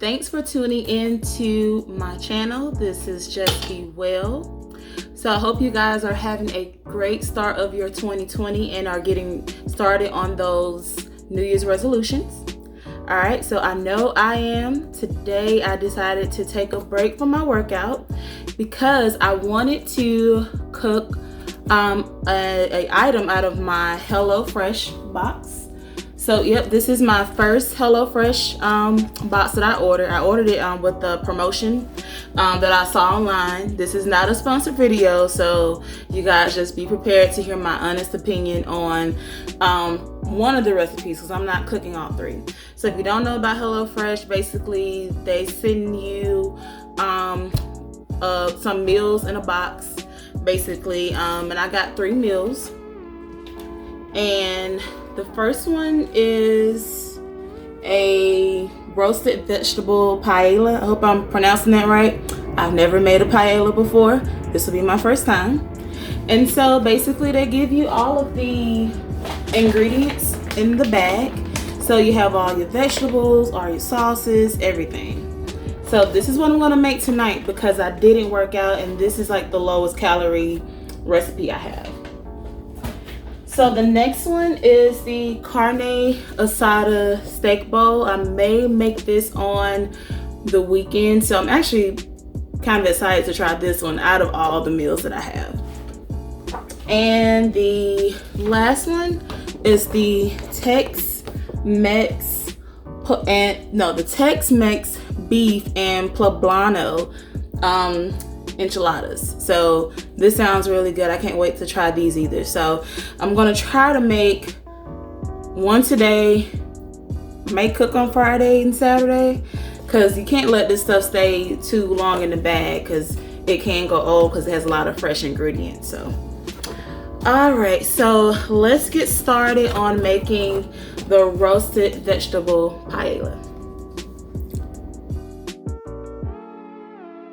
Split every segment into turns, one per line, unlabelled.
thanks for tuning in to my channel. This is Just Be Well. So I hope you guys are having a great start of your 2020 and are getting started on those New Year's resolutions. All right, so I know I am. Today I decided to take a break from my workout because I wanted to cook a item out of my HelloFresh box. So yep, this is my first HelloFresh box that I ordered. I ordered it with the promotion that I saw online. This is not a sponsored video, so you guys just be prepared to hear my honest opinion on one of the recipes because I'm not cooking all three. So if you don't know about HelloFresh, basically they send you some meals in a box, basically, and I got 3 meals. And the first one is a roasted vegetable paella. I hope I'm pronouncing that right. I've never made a paella before. This will be my first time. And so basically they give you all of the ingredients in the bag. So you have all your vegetables, all your sauces, everything. So this is what I'm gonna make tonight because I didn't work out and this is like the lowest calorie recipe I have. So the next one is the carne asada steak bowl. I may make this on the weekend, so I'm actually kind of excited to try this one out of all the meals that I have. And the last one is the Tex-Mex beef and poblano enchiladas. So this sounds really good. I can't wait to try these either. So I'm gonna try to make one today, may cook on Friday and Saturday, because you can't let this stuff stay too long in the bag because it can go old because it has a lot of fresh ingredients. So all right, so let's get started on making the roasted vegetable paella.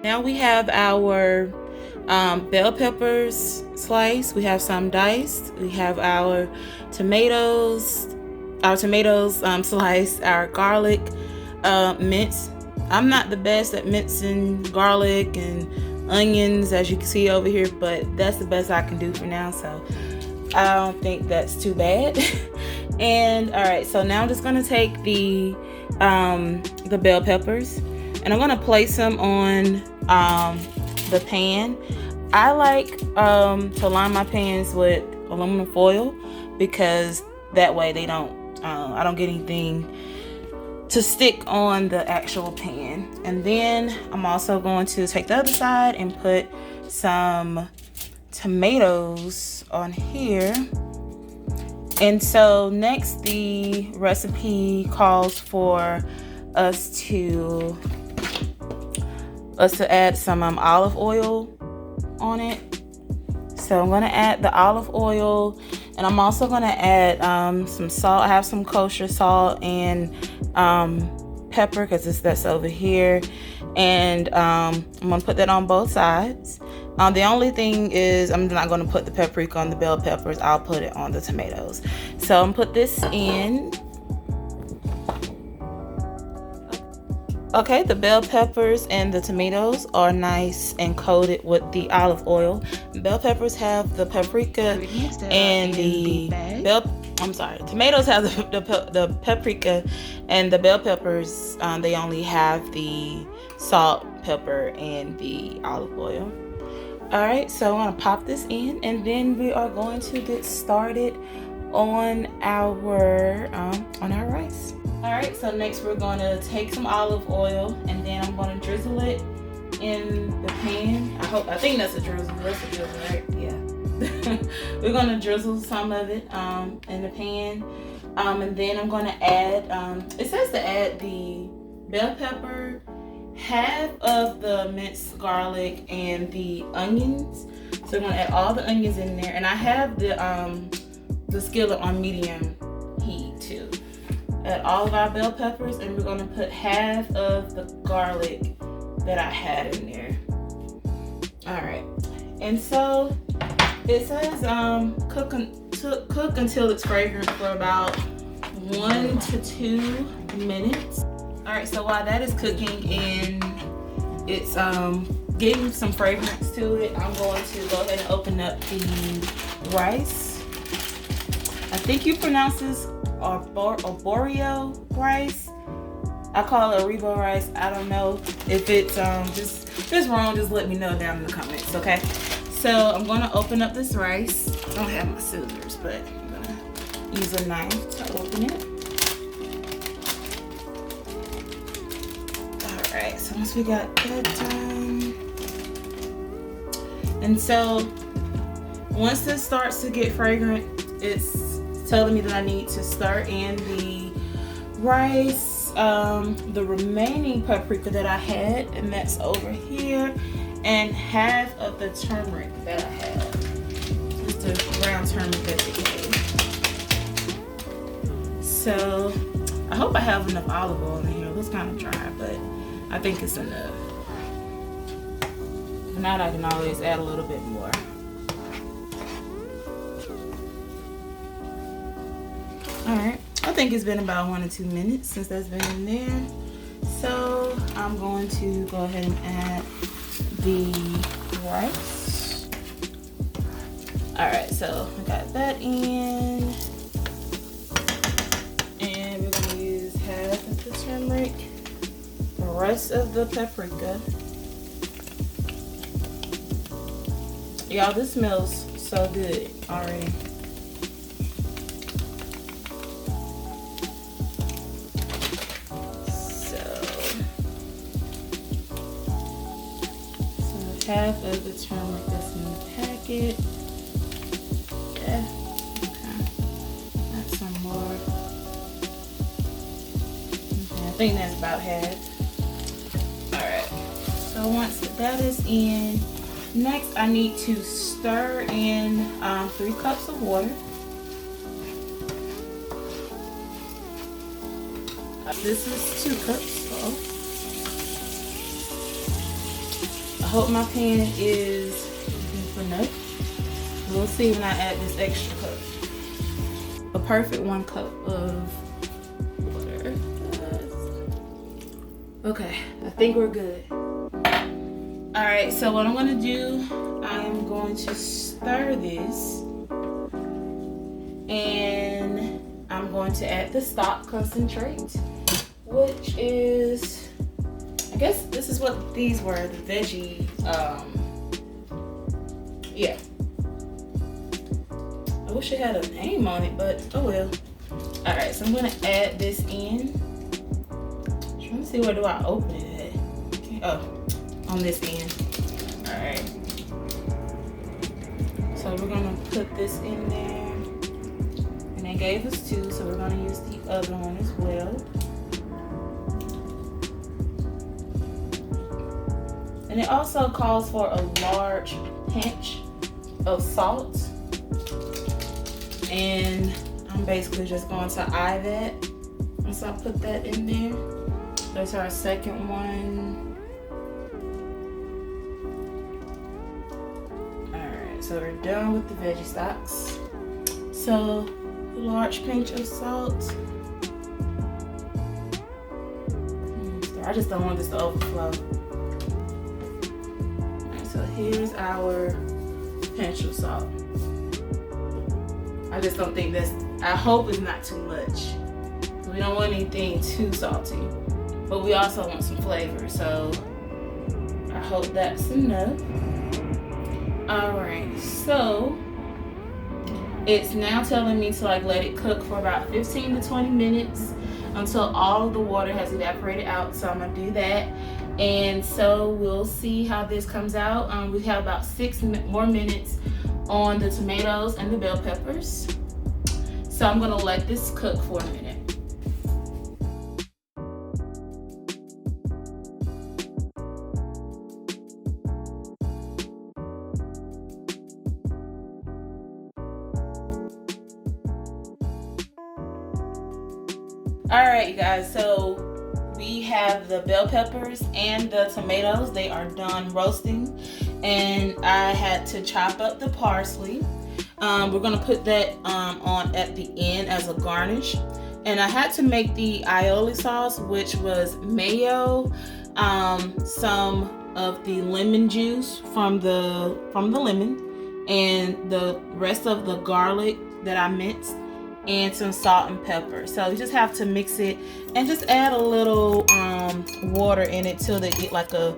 Now we have our bell peppers sliced. We have some diced. We have our tomatoes sliced. Our garlic minced. I'm not the best at mincing garlic and onions, as you can see over here, but that's the best I can do for now. So I don't think that's too bad. And all right, so now I'm just gonna take the bell peppers and I'm gonna place them on the pan. I like to line my pans with aluminum foil because that way they don't I don't get anything to stick on the actual pan. And then I'm also going to take the other side and put some tomatoes on here. And so next, the recipe calls for us to add some olive oil on it. So I'm gonna add the olive oil, and I'm also gonna add some salt. I have some kosher salt and pepper because that's over here, and I'm gonna put that on both sides. The only thing is I'm not gonna put the paprika on the bell peppers. I'll put it on the tomatoes. So I'm gonna put this in. Okay, the bell peppers and the tomatoes are nice and coated with the olive oil. Bell peppers have the paprika and the tomatoes have the paprika, and the bell peppers, they only have the salt, pepper, and the olive oil. All right, so I'm gonna pop this in, and then we are going to get started on our rice. All right, so next we're gonna take some olive oil, and then I'm gonna drizzle it in the pan. I think that's a drizzle recipe, right? Yeah. We're gonna drizzle some of it in the pan, and then I'm gonna add. It says to add the bell pepper, half of the minced garlic, and the onions. So I'm gonna add all the onions in there, and I have the skillet on medium heat too. Add all of our bell peppers, and we're gonna put half of the garlic that I had in there. All right, and so it says cook until it's fragrant for about 1 to 2 minutes. All right, so while that is cooking and it's getting some fragrance to it, I'm going to go ahead and open up the rice. I think you pronounce this arborio rice. I call it Aribo rice. I don't know if it's just wrong. Just let me know down in the comments, okay? So I'm gonna open up this rice. I don't have my scissors, but I'm gonna use a knife to open it. All right, so once we got that done, and so once this starts to get fragrant, it's telling me that I need to stir in the rice, the remaining paprika that I had, and that's over here, and half of the turmeric that I have. Just the ground turmeric that they gave. So I hope I have enough olive oil in here. It looks kind of dry, but I think it's enough. If not, I can always add a little bit more. Alright, I think it's been about 1 or 2 minutes since that's been in there. So I'm going to go ahead and add the rice. Alright, so I got that in. And we're going to use half of the turmeric, the rest of the paprika. Y'all, this smells so good already. Half of the turmeric that's in the packet. Yeah, okay. Add some more. Okay, I think that's about half. Alright, so once that is in, next I need to stir in 3 cups of water. This is 2 cups, so I hope my pan is deep enough. We'll see when I add this extra cup. A perfect 1 cup of water. Okay, I think we're good. Alright, so what I'm going to do, I'm going to stir this. And I'm going to add the stock concentrate, which is, I guess this is what these were, the veggie, yeah. I wish it had a name on it, but oh well. All right, so I'm gonna add this in. I'm trying to see, where do I open it at? Okay. Oh, on this end. All right. So we're gonna put this in there. And they gave us 2, so we're gonna use the other one as well. And it also calls for a large pinch of salt. And I'm basically just going to eye that. And so I'll put that in there. That's our second one. Alright, so we're done with the veggie stocks. So, a large pinch of salt. I just don't want this to overflow. So here's our pinch of salt. I just don't think that's, I hope it's not too much. We don't want anything too salty, but we also want some flavor, so I hope that's enough. Alright, so it's now telling me to let it cook for about 15 to 20 minutes until all of the water has evaporated out, so I'm gonna do that. And so we'll see how this comes out. We have about 6 more minutes on the tomatoes and the bell peppers. So I'm gonna let this cook for a minute. All right, you guys, so we have the bell peppers and the tomatoes. They are done roasting, and I had to chop up the parsley. We're gonna put that on at the end as a garnish. And I had to make the aioli sauce, which was mayo, some of the lemon juice from the lemon, and the rest of the garlic that I minced, and some salt and pepper. So you just have to mix it and just add a little water in it till it gets like a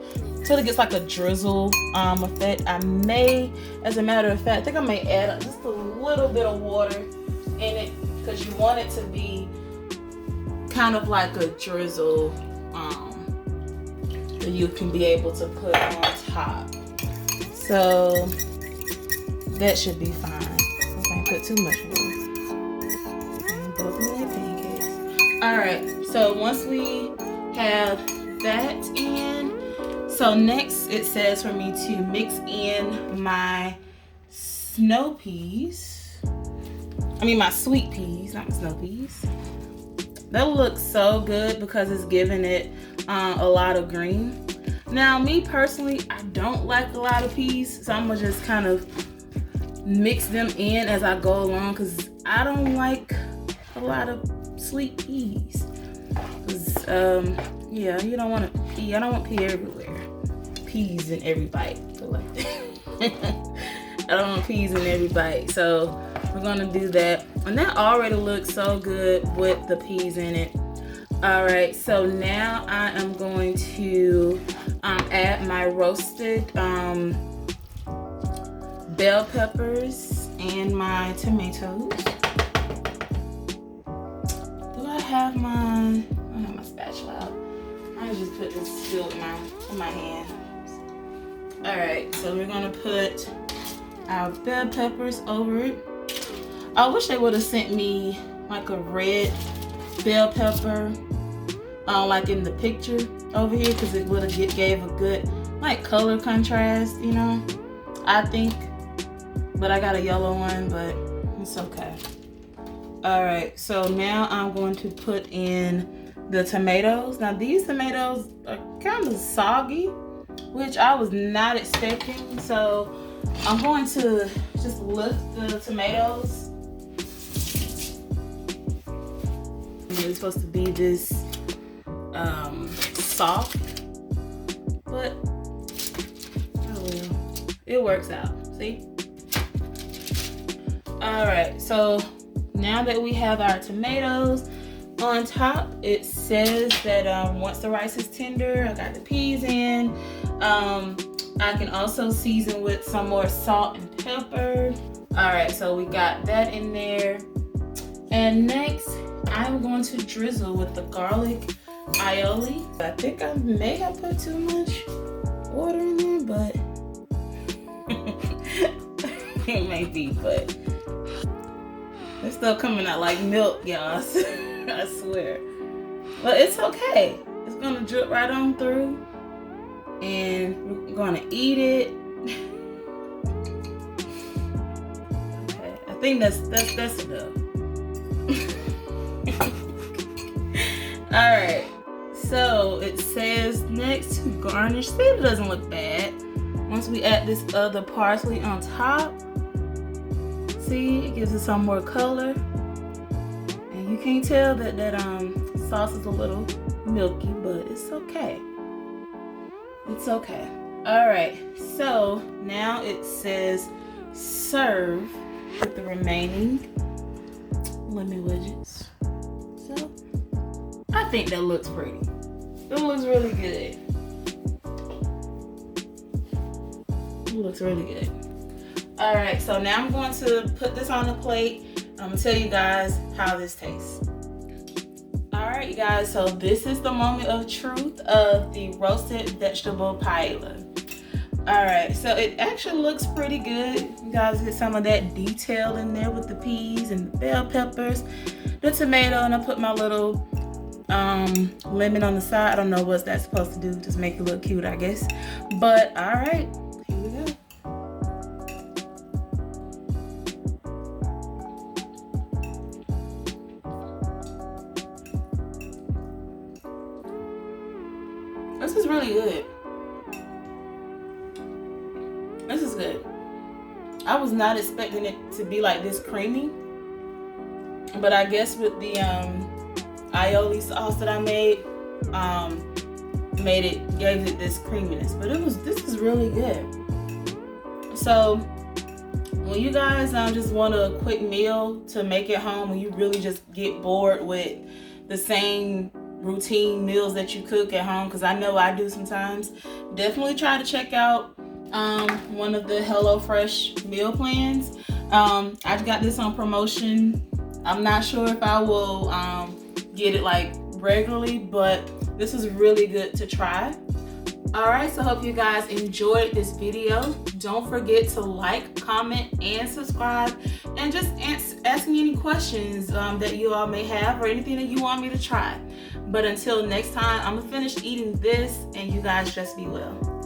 drizzle effect. I may, as a matter of fact, I think I may add just a little bit of water in it because you want it to be kind of like a drizzle that you can be able to put on top. So that should be fine. I can't put too much water. Alright, so once we have that in, so next it says for me to mix in my snow peas. I mean my sweet peas, not snow peas. That looks so good because it's giving it a lot of green. Now me personally, I don't like a lot of peas, so I'm gonna just kind of mix them in as I go along because I don't like a lot of sweet peas. Yeah, you don't want to pea. I don't want pea everywhere. Peas in every bite. I don't want peas in every bite. So we're gonna do that. And that already looks so good with the peas in it. All right, so now I am going to add my roasted bell peppers and my tomatoes. I don't have my spatula out. I just put this still in my hand. Alright, so we're gonna put our bell peppers over it. I wish they would have sent me like a red bell pepper like in the picture over here, because it would have gave a good like color contrast, you know, I think. But I got a yellow one, but it's okay. Alright, so now I'm going to put in the tomatoes. Now these tomatoes are kind of soggy, which I was not expecting. So I'm going to just lift the tomatoes. It's supposed to be this soft, but oh well, it works out, see? Alright, so now that we have our tomatoes on top, it says that once the rice is tender, I got the peas in. I can also season with some more salt and pepper. All right, so we got that in there. And next, I'm going to drizzle with the garlic aioli. I think I may have put too much water in there, but it may be, but it's still coming out like milk, y'all. I swear. But it's okay. It's gonna drip right on through. And we're gonna eat it. Okay, I think that's enough. Alright. So it says next to garnish. See, it doesn't look bad. Once we add this other parsley on top. See, it gives it some more color. And you can't tell that sauce is a little milky, but it's okay. It's okay. All right, so now it says serve with the remaining lemon wedges. So I think that looks pretty. It looks really good. It looks really good. All right, so now I'm going to put this on the plate. I'm gonna tell you guys how this tastes. All right, you guys, so this is the moment of truth of the roasted vegetable paella. All right, so it actually looks pretty good. You guys get some of that detail in there with the peas and the bell peppers, the tomato, and I put my little lemon on the side. I don't know what's that supposed to do, just make it look cute, I guess. But all right, here we go. This is really good. This is good. I was not expecting it to be like this creamy, but I guess with the aioli sauce that I made gave it this creaminess. But this is really good. So when you guys just want a quick meal to make at home, when you really just get bored with the same routine meals that you cook at home, because I know I do sometimes, definitely try to check out one of the HelloFresh meal plans. I got this on promotion. I'm not sure if I will get it like regularly, but this is really good to try. Alright, so hope you guys enjoyed this video. Don't forget to like, comment, and subscribe, and just ask me any questions that you all may have, or anything that you want me to try. But until next time, I'm gonna finish eating this, and you guys just be well.